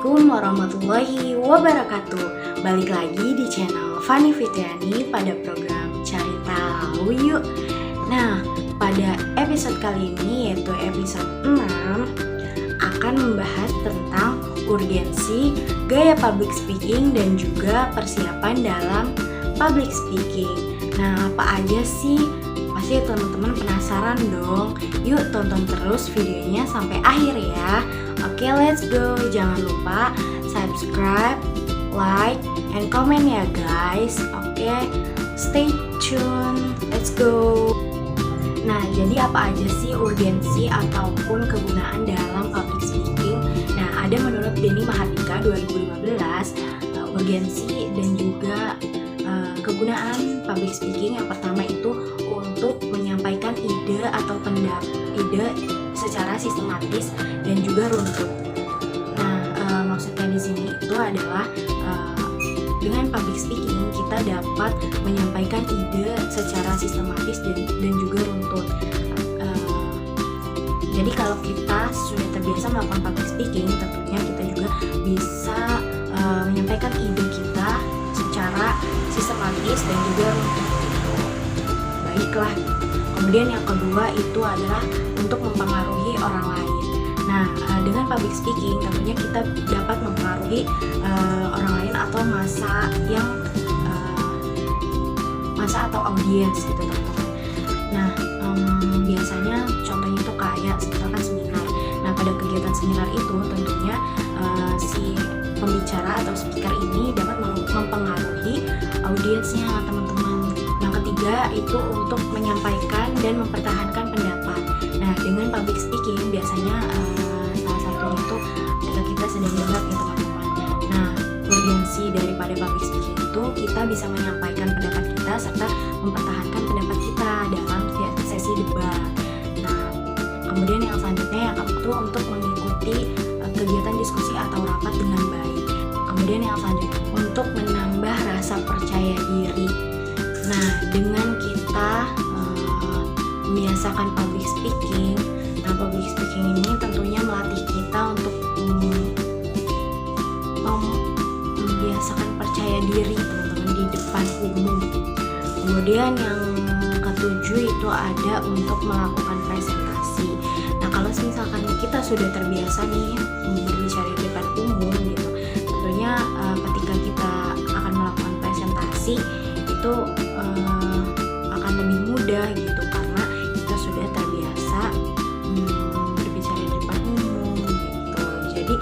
Assalamualaikum warahmatullahi wabarakatuh. Balik lagi di channel Fani Fitriani pada program Cari Tahu Yuk. Nah, pada episode kali ini yaitu episode 6 akan membahas tentang urgensi gaya public speaking dan juga persiapan dalam public speaking. Nah, apa aja sih? Pasti teman-teman penasaran dong. Yuk tonton terus videonya sampai akhir ya. Oke, let's go. Jangan lupa subscribe, like, and comment ya guys. Oke, stay tune. Let's go. Nah, jadi apa aja sih urgensi ataupun kegunaan dalam public speaking? Nah, ada menurut Denny Mahardika 2015 urgensi dan juga kegunaan public speaking. Yang pertama itu untuk menyampaikan ide atau ide secara sistematis dan juga runtut. Nah, maksudnya di sini itu adalah dengan public speaking kita dapat menyampaikan ide secara sistematis dan juga runtut. Jadi kalau kita sudah terbiasa melakukan public speaking, tentunya kita juga bisa menyampaikan ide kita secara sistematis dan juga runtut. Baiklah. Kemudian yang kedua itu adalah untuk mempengaruhi orang lain. Nah, dengan public speaking tentunya kita dapat mempengaruhi orang lain atau masa atau audiens gitu teman-teman. Nah, biasanya contohnya itu kayak misalkan seminar. Nah, pada kegiatan seminar itu tentunya si pembicara atau speaker ini dapat mempengaruhi audiensnya teman-teman. Yang ketiga itu untuk menyampaikan dan mempertahankan pendapat. Nah, dengan public speaking biasanya salah satunya itu ketika kita sedang debat ya teman-teman. Nah, urgensi daripada public speaking itu kita bisa menyampaikan pendapat kita serta mempertahankan pendapat kita dalam sesi debat. Nah, kemudian yang selanjutnya yang itu untuk mengikuti kegiatan diskusi atau rapat dengan baik. Kemudian yang selanjutnya untuk menambah rasa percaya diri. Nah, dengan kita membiasakan public speaking, nah public speaking ini tentunya melatih kita untuk membiasakan percaya diri teman-teman di depan umum. Kemudian yang ketujuh itu ada untuk melakukan presentasi. Nah, kalau misalkan kita sudah terbiasa nih berbicara di depan umum gitu, tentunya ketika kita akan melakukan presentasi itu akan lebih mudah gitu karena kita sudah terbiasa berbicara di depan umum gitu. Jadi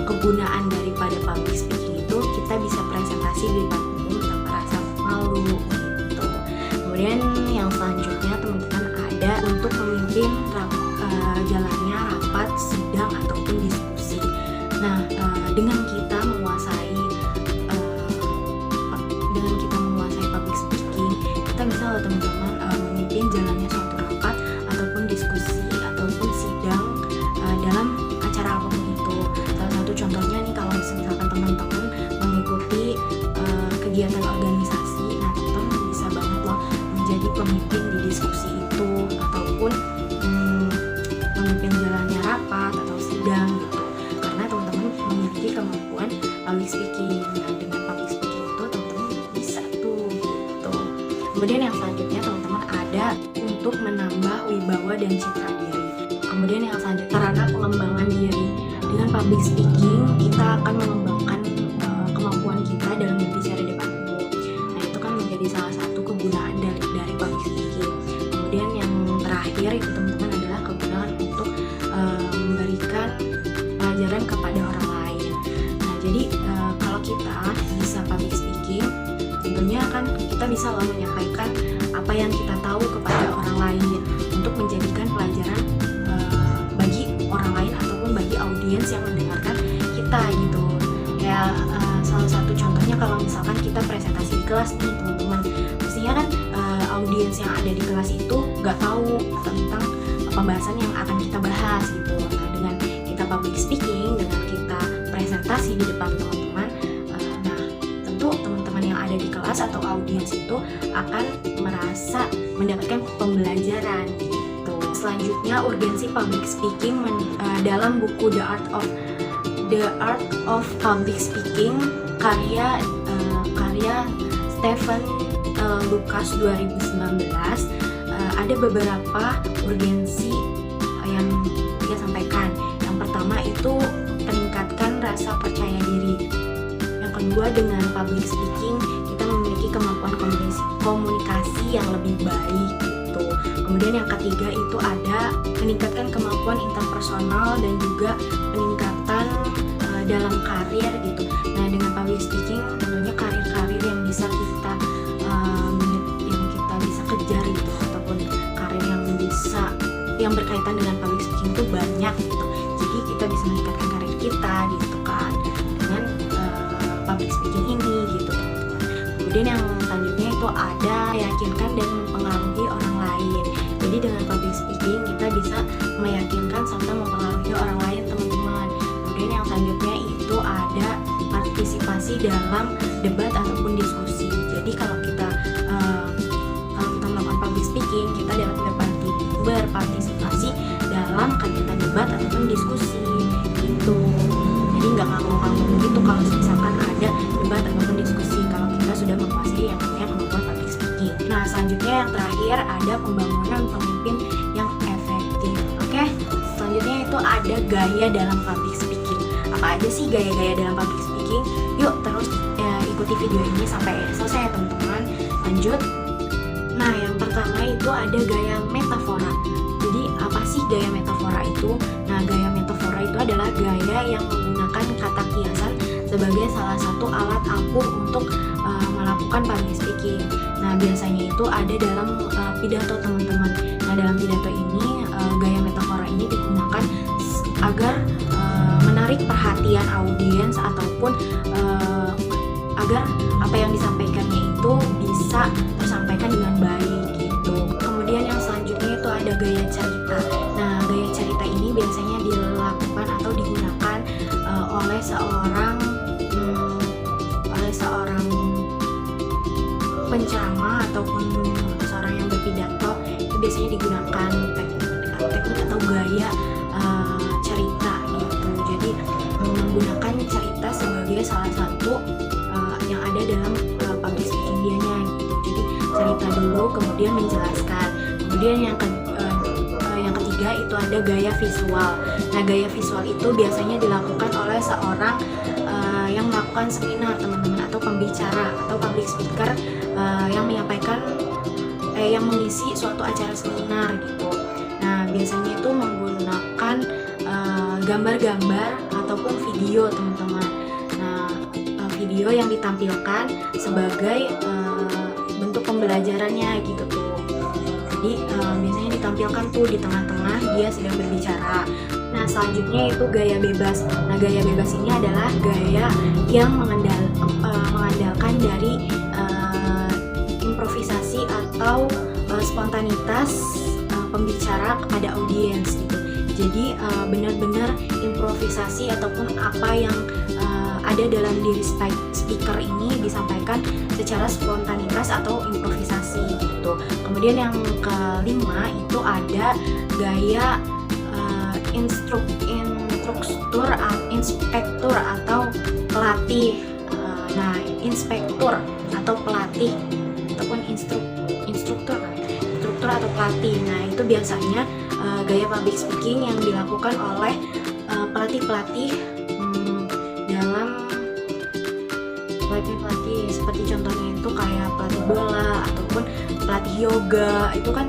kegunaan daripada public speaking itu kita bisa presentasi di depan umum tanpa rasa malu gitu. Kemudian yang selanjutnya teman-teman ada untuk memimpin jalannya rapat, sidang ataupun diskusi. Nah, dengan kita menguasai public speaking, kita bisa loh teman-teman memimpin jalannya suatu rapat ataupun diskusi ataupun sidang dalam acara apapun itu. Salah satu contohnya nih kalau misalkan teman-teman mengikuti kegiatan organisasi, nah teman-teman bisa banget loh menjadi pemimpin di diskusi itu ataupun memimpin jalannya rapat atau sidang gitu. Karena teman-teman memiliki kemampuan public speaking. Nah, dengan public speaking itu teman-teman bisa tuh gitu. Kemudian yang selanjutnya teman-teman ada untuk menambah wibawa dan citra diri. Kemudian yang selanjutnya sarana pengembangan diri. Dengan public speaking kita akan mengembangkan kemampuan kita dalam berbicara di depan umum. Nah, itu kan menjadi salah satu kegunaan dari public speaking. Kemudian yang terakhir itu teman-teman adalah kegunaan untuk memberikan pelajaran kepada orang lain. Nah, jadi kalau kita bisa public speaking, tentunya kan kita bisa loh menyampaikan apa yang kita tahu kepada orang lain untuk menjadikan pelajaran bagi orang lain ataupun bagi audiens yang mendengarkan kita gitu. Kayak salah satu contohnya kalau misalkan kita presentasi di kelas nih teman-teman, pastinya kan audiens yang ada di kelas itu nggak tahu tentang pembahasan yang akan kita bahas gitu. Nah, dengan kita public speaking, dengan kita presentasi di depan teman-teman, nah tentu teman-teman yang ada di kelas atau audiens itu akan merasa mendapatkan pembelajaran gitu. Selanjutnya urgensi public speaking dalam buku The Art of The Art of Public Speaking karya Stephen Lucas 2019. Ada beberapa urgensi yang dia sampaikan. Yang pertama itu meningkatkan rasa percaya diri. Yang kedua, dengan public speaking kita memiliki kemampuan komunikasi yang lebih baik gitu. Kemudian yang ketiga itu ada meningkatkan kemampuan interpersonal dan juga peningkatan dalam karir gitu. Nah, dengan public speaking tentunya karir-karir yang bisa kita kejar gitu, ataupun karir yang berkaitan dengan public speaking itu banyak gitu. Jadi kita bisa meningkatkan karir kita gitu kan dengan public speaking ini gitu teman-teman. Kemudian yang selanjutnya itu ada meyakinkan dan mempengaruhi orang lain. Jadi dengan public speaking kita bisa meyakinkan serta mempengaruhi orang lain teman-teman. Kemudian yang selanjutnya itu ada partisipasi dalam debat ataupun diskusi. Jadi kalau kita melakukan public speaking, kita dapat berpartisipasi dalam kegiatan debat ataupun diskusi gitu. Jadi nggak nganggung-nganggung gitu kalau misalkan ada debat ataupun diskusi, kalau kita sudah menguasai yang namanya kemampuan public speaking. Nah, selanjutnya yang terakhir ada pembangunan pemimpin yang efektif. Oke, selanjutnya itu ada gaya dalam public speaking. Apa aja sih gaya-gaya dalam public speaking? Yuk terus ikuti video ini sampai selesai ya teman-teman. Lanjut. Nah, yang pertama itu ada gaya metafora. Jadi apa sih gaya metafora itu? Nah, gaya metafora itu adalah gaya yang menggunakan kata kiasan sebagai salah satu alat ampuh untuk melakukan public speaking. Nah, biasanya itu ada dalam pidato teman-teman. Nah, dalam pidato ini gaya metafora ini digunakan agar menarik perhatian audiens ataupun agar apa yang disampaikannya itu bisa tersampaikan dengan baik gitu. Kemudian yang selanjutnya itu ada gaya cerita. Nah, gaya cerita ini biasanya dilakukan atau digunakan oleh seorang penceramah ataupun seorang yang berpidato. Itu biasanya digunakan teknik atau gaya cerita gitu. Jadi menggunakan cerita sebagai salah satu yang ada dalam public speaking dianya gitu. Jadi cerita dulu kemudian menjelaskan. Kemudian yang ketiga itu ada gaya visual. Nah, gaya visual itu biasanya dilakukan oleh seorang yang melakukan seminar teman-teman, atau pembicara atau public speaker yang menyampaikan yang mengisi suatu acara seminar gitu. Nah, biasanya itu menggunakan gambar-gambar ataupun video teman-teman. Video yang ditampilkan sebagai bentuk pembelajarannya gitu tuh. Jadi biasanya ditampilkan tuh di tengah-tengah dia sedang berbicara. Nah, selanjutnya itu gaya bebas. Nah, gaya bebas ini adalah gaya yang mengandalkan dari improvisasi atau spontanitas pembicara kepada audiens gitu. Jadi benar-benar improvisasi ataupun apa yang ada dalam diri speaker ini disampaikan secara spontanitas atau improvisasi gitu. Kemudian yang kelima itu ada gaya inspektur atau pelatih. Nah, inspektur atau pelatih ataupun instruktur atau pelatih. Nah, itu biasanya gaya public speaking yang dilakukan oleh pelatih-pelatih dalam pelatih seperti contohnya itu kayak pelatih bola ataupun pelatih yoga. Itu kan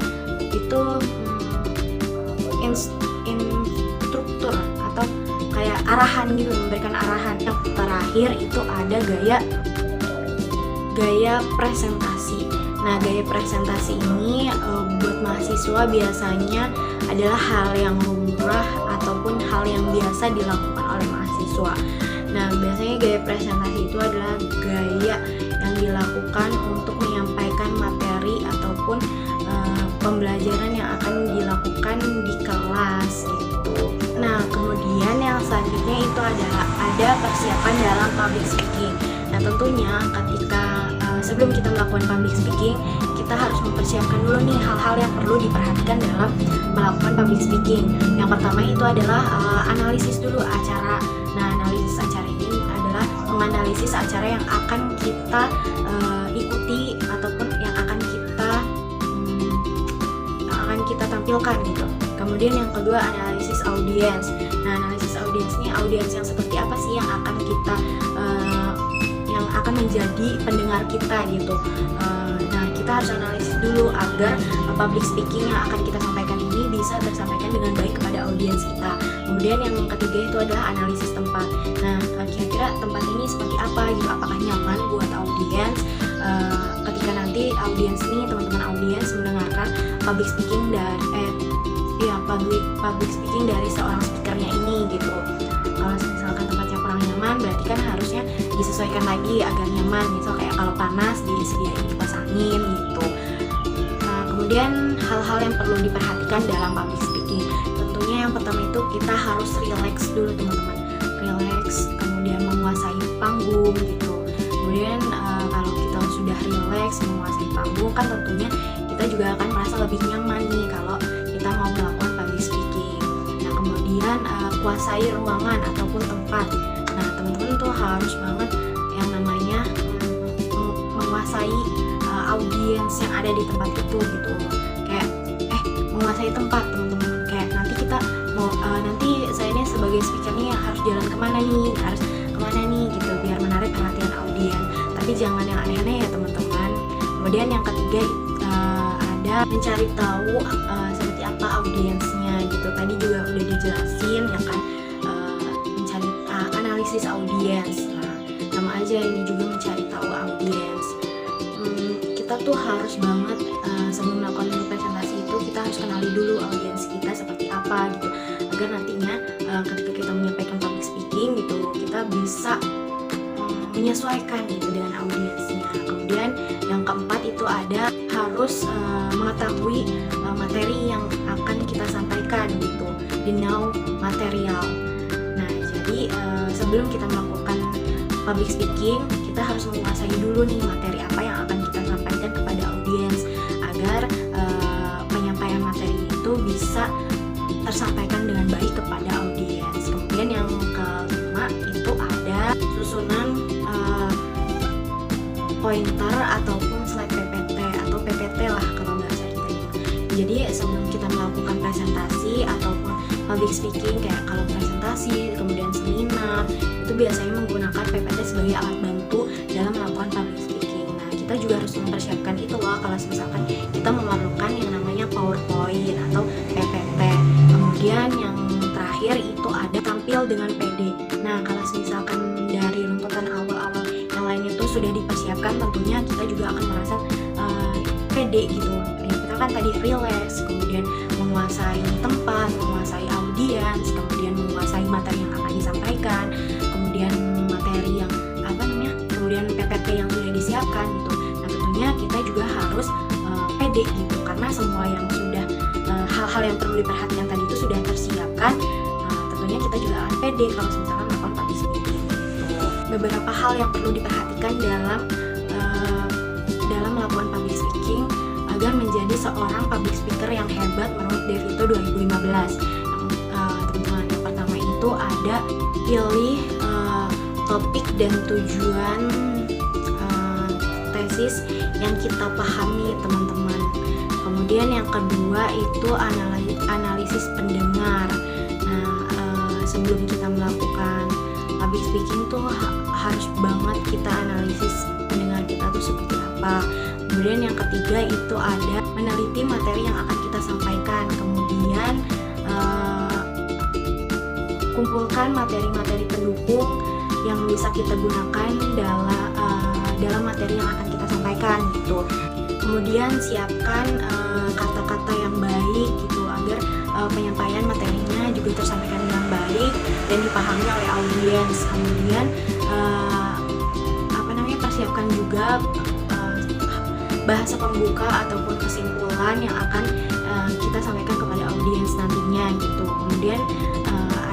instruktur atau kayak arahan gitu, memberikan arahan. Yang terakhir itu ada gaya presentasi. Nah, gaya presentasi ini buat mahasiswa biasanya adalah hal yang lumrah ataupun hal yang biasa dilakukan oleh mahasiswa. Nah, biasanya gaya presentasi itu adalah gaya yang dilakukan untuk menyampaikan materi ataupun pembelajaran yang akan dilakukan di kelas gitu. Nah, kemudian yang selanjutnya itu adalah ada persiapan dalam public speaking. Nah, tentunya ketika sebelum kita melakukan public speaking, kita harus mempersiapkan dulu nih hal-hal yang perlu diperhatikan dalam melakukan public speaking. Yang pertama itu adalah analisis dulu acara. Nah, menganalisis acara yang akan kita ikuti ataupun yang akan kita tampilkan gitu. Kemudian yang kedua, analisis audiens. Nah, analisis audiens ini audiens yang seperti apa sih yang akan kita yang akan menjadi pendengar kita gitu. Nah, kita harus analisis dulu agar public speaking yang akan kita sampaikan ini bisa tersampaikan dengan baik kepada audiens kita. Kemudian yang ketiga itu adalah analisis tempat. Nah, kira-kira tempat ini seperti apa gitu, apakah nyaman buat audiens ketika nanti audiens ini, teman-teman audiens mendengarkan public speaking public speaking dari seorang speakernya ini gitu. Kalau misalkan tempatnya kurang nyaman, berarti kan harusnya disesuaikan lagi agar nyaman. Misal kayak kalau panas disediain kipas angin gitu. Nah, kemudian hal-hal yang perlu diperhatikan dalam public speaking, tentunya yang pertama itu kita harus relax dulu teman-teman. Relax, kemudian menguasai panggung gitu. Kemudian kalau kita sudah relax menguasai panggung, kan tentunya kita juga akan merasa lebih nyaman nih kalau kita mau melakukan public speaking. Nah, kemudian kuasai ruangan ataupun tempat. Nah, teman-teman tuh harus banget yang namanya menguasai audiens yang ada di tempat itu gitu. Kayak menguasai tempat teman-teman. Kayak nanti kita mau nanti saya ini sebagai speaker nih harus jalan kemana nih gitu, biar menarik perhatian audiens. Tapi jangan yang aneh-aneh ya teman-teman. Kemudian yang ketiga ada mencari tahu seperti apa audiensnya gitu. Tadi juga udah dijelasin ya kan, mencari analisis audiens. Nah, sama aja ini juga mencari tahu audiens. Kita tuh harus banget sebelum melakukan presentasi itu kita harus kenali dulu audiens kita seperti apa gitu, agar nantinya ketika kita menyampaikan public speaking gitu kita bisa menyesuaikan gitu dengan audiensnya. Kemudian yang keempat itu ada harus mengetahui materi yang akan kita sampaikan gitu, the know material. Nah, jadi sebelum kita melakukan public speaking kita harus menguasai dulu nih materi apa yang akan kita sampaikan kepada audiens agar penyampaian materi itu bisa tersampaikan dengan baik kepada audiens. Kemudian yang kelima itu ada susunan pointer ataupun slide PPT atau PPT lah kalau bahasa kita itu. Jadi sebelum kita melakukan presentasi ataupun public speaking, kayak kalau presentasi kemudian seminar itu biasanya menggunakan PPT sebagai alat bantu dalam melakukan public speaking. Nah, kita juga harus mempersiapkan itu loh kalau misalkan kita memerlukan yang namanya PowerPoint atau PPT. Kemudian yang terakhir itu ada tampil dengan PD. Nah, kalau misalkan dari runtutan awal-awal yang lainnya itu sudah dipersiapkan, tentunya kita juga akan merasa pede gitu. Ya, kita kan tadi relax, kemudian menguasai tempat, menguasai audiens, kemudian menguasai materi yang akan disampaikan, kemudian materi yang kemudian PPT yang sudah disiapkan gitu. Nah, tentunya kita juga harus pede gitu, karena semua yang sudah hal-hal yang perlu diperhatikan tadi itu sudah tersiapkan. Tentunya kita juga akan pede kalau misalkan melakukan public speaking gitu. Beberapa hal yang perlu diperhatikan dalam melakukan public speaking agar menjadi seorang public speaker yang hebat menurut Devito 2015. Teman-teman, yang pertama itu ada pilih topik dan tujuan tesis yang kita pahami teman-teman. Kemudian yang kedua itu analisis pendengar. Nah, sebelum kita melakukan public speaking tuh harus banget kita analisis pendengar kita tuh seperti apa. Kemudian yang ketiga itu ada meneliti materi yang akan kita sampaikan. Kemudian kumpulkan materi-materi pendukung yang bisa kita gunakan dalam materi yang akan kita sampaikan gitu. Kemudian siapkan kata-kata yang baik gitu agar penyampaian materinya juga tersampaikan dengan baik dan dipahami oleh audiens. Kemudian persiapkan juga bahasa pembuka ataupun kesimpulan yang akan kita sampaikan kepada audiens nantinya gitu. Kemudian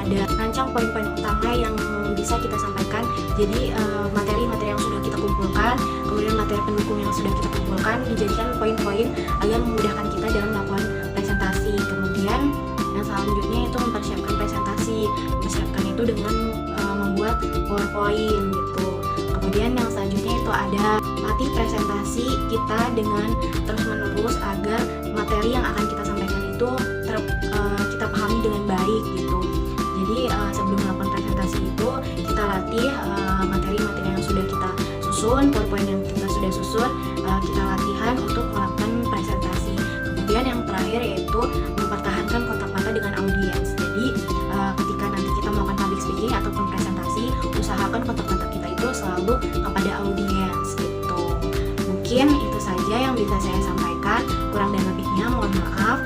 ada rancang poin-poin utama yang bisa kita sampaikan. Jadi materi-materi yang sudah kita kumpulkan, kemudian materi pendukung yang sudah kita kumpulkan dijadikan poin-poin agar memudahkan kita dalam melakukan presentasi. Kemudian yang selanjutnya itu mempersiapkan presentasi. Mempersiapkan itu dengan membuat membuat PowerPoint gitu. Kemudian yang selanjutnya itu ada latih presentasi kita dengan terus-menerus agar materi yang akan kita sampaikan itu kita pahami dengan baik gitu. Jadi sebelum melakukan presentasi itu kita latih materi-materi yang sudah kita susun, PowerPoint yang kita sudah susun, kita latihan untuk melakukan presentasi. Kemudian yang terakhir yaitu mempertahankan kontak mata dengan audiens. Jadi ketika nanti kita melakukan public speaking ataupun presentasi, usahakan kontak mata kita itu selalu kepada audiens gitu. Mungkin itu saja yang bisa saya sampaikan, kurang dan lebihnya mohon maaf.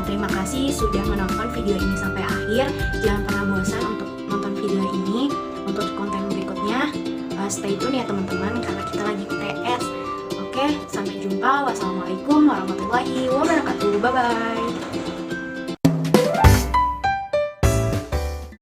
Terima kasih sudah menonton video ini sampai akhir. Jangan pernah bosan untuk nonton video ini. Untuk konten berikutnya stay tune ya teman-teman, karena kita lagi UTS. Oke, sampai jumpa. Wassalamualaikum warahmatullahi wabarakatuh. Bye bye.